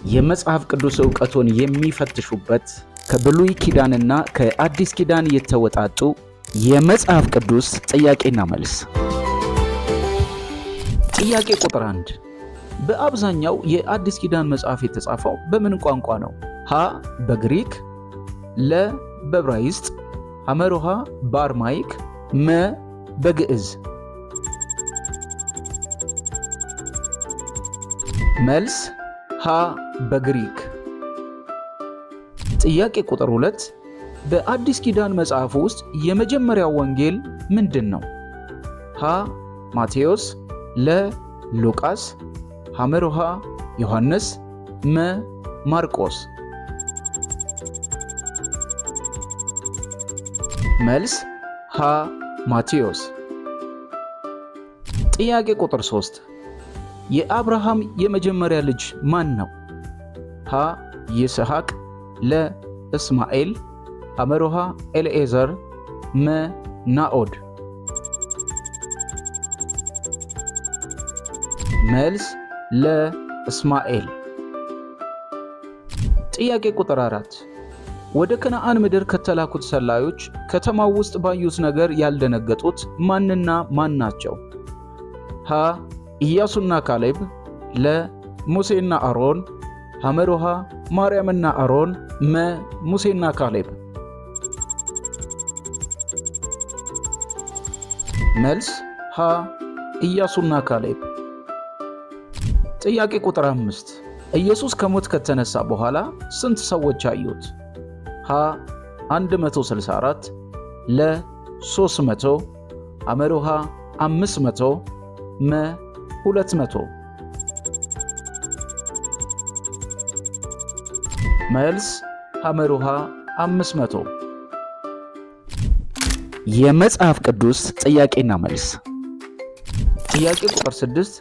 የመጽሐፍ ቅዱስ ዕውቀቶን የሚፈትሹበት ከብሉይ ኪዳንና ከአዲስ ኪዳን የተወጣጡ የመጽሐፍ ቅዱስ ጥያቄና መልስ። ጥያቄ ቁጥር 1 በአብዛኛው የአዲስ ኪዳን መጽሐፍ የተጻፈው በምን ቋንቋ ነው? ሀ በግሪክ፣ ለ በዕብራይስጥ፣ ሐመሮሃ በአርማይክ፣ መ በግዕዝ። መልስ ሀ በግሪክ። ጥያቄ ቁጥር 2 በአዲስ ኪዳን መጽሐፍ ውስጥ የመጀመሪያው ወንጌል ምንድን ነው? ሀ ማቴዎስ፣ ለ ሉቃስ፣ ሐመሮሃ ዮሐንስ፣ መ ማርቆስ። መልስ ሀ ማቴዎስ። ጥያቄ ቁጥር 3 የአብርሃም የመጀመሪያ ልጅ ማን ነው? ሀ ይስሐቅ፣ ለ እስማኤል፣ ሐመሮሃ ኤልኤዘር፣ መ ናኦድ። መልስ ለ እስማኤል። ጥያቄ ቁጥር 4 ወደ ከነዓን ምድር ከተላኩት ሰላዮች ከተማው ውስጥ ባዩት ነገር ያልደነገጡት ማንና ማን ናቸው? ሀ ኢያሱና ካሌብ፣ ለ ሙሴና አሮን፣ ሐመሮሃ ማርያምና አሮን፣ መ ሙሴና ካሌብ። መልስ ሀ ኢያሱና ካሌብ። ጥያቄ ቁጥር 5 ኢየሱስ ከሞት ከተነሳ በኋላ ስንት ሰዎች አዩት? ሀ 164፣ ለ 300፣ ሐመሮሃ 500፣ መ 200። መልስ ሐመሮሃ 500። የመጽሐፍ ቅዱስ ጥያቄና መልስ። ጥያቄ ቁጥር 6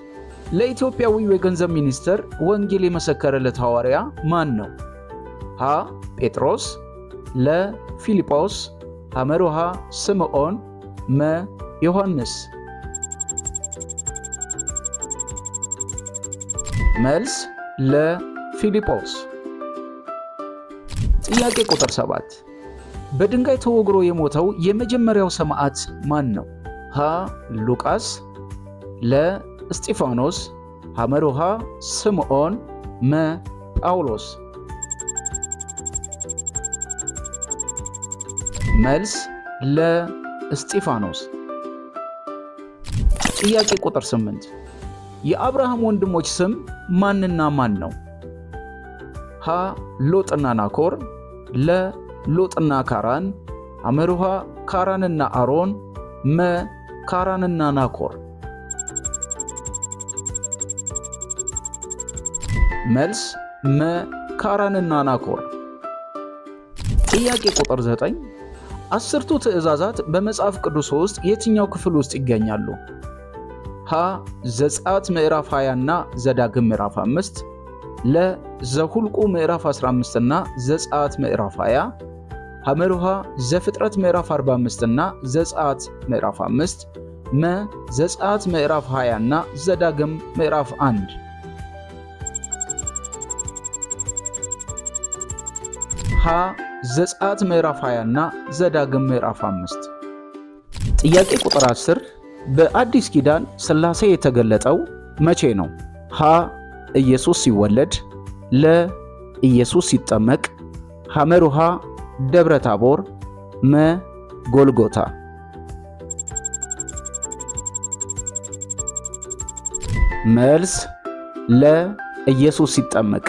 ለኢትዮጵያዊው የገንዘብ ሚኒስትር ወንጌል የመሰከረለት ሐዋርያ ማን ነው? ሀ ጴጥሮስ፣ ለ ፊልጶስ፣ ሐመሮሃ ስምዖን፣ መ ዮሐንስ። መልስ ለ ፊልጶስ። ጥያቄ ቁጥር 7 በድንጋይ ተወግሮ የሞተው የመጀመሪያው ሰማዕት ማን ነው? ሀ ሉቃስ፣ ለ እስጢፋኖስ፣ ሐመሮሃ ስምዖን፣ መ ጳውሎስ። መልስ ለ እስጢፋኖስ። ጥያቄ ቁጥር 8 የአብርሃም ወንድሞች ስም ማንና ማን ነው? ሀ ሎጥና ናኮር፣ ለ ሎጥና ካራን፣ ሐመሮሃ ካራንና አሮን፣ መ ካራንና ናኮር። መልስ መ ካራንና ናኮር። ጥያቄ ቁጥር 9 10ቱ ትእዛዛት በመጽሐፍ ቅዱስ ውስጥ የትኛው ክፍል ውስጥ ይገኛሉ? ሀ ዘጸአት ምዕራፍ 20 እና ዘዳግም ምዕራፍ 5፣ ለ ዘሁልቁ ምዕራፍ 15 እና ዘጸአት ምዕራፍ 20፣ ሐመሮሃ ዘፍጥረት ምዕራፍ 45 እና ዘጸአት ምዕራፍ 5፣ መ ዘጸአት ምዕራፍ 20 እና ዘዳግም ምዕራፍ 1። ሀ ዘጸአት ምዕራፍ 20 እና ዘዳግም ምዕራፍ 5። ጥያቄ ቁጥር 10 በአዲስ ኪዳን ሥላሴ የተገለጠው መቼ ነው? ሀ ኢየሱስ ሲወለድ፣ ለ ኢየሱስ ሲጠመቅ፣ ሐመሮሃ ደብረ ታቦር፣ መ ጎልጎታ። መልስ ለ ኢየሱስ ሲጠመቅ።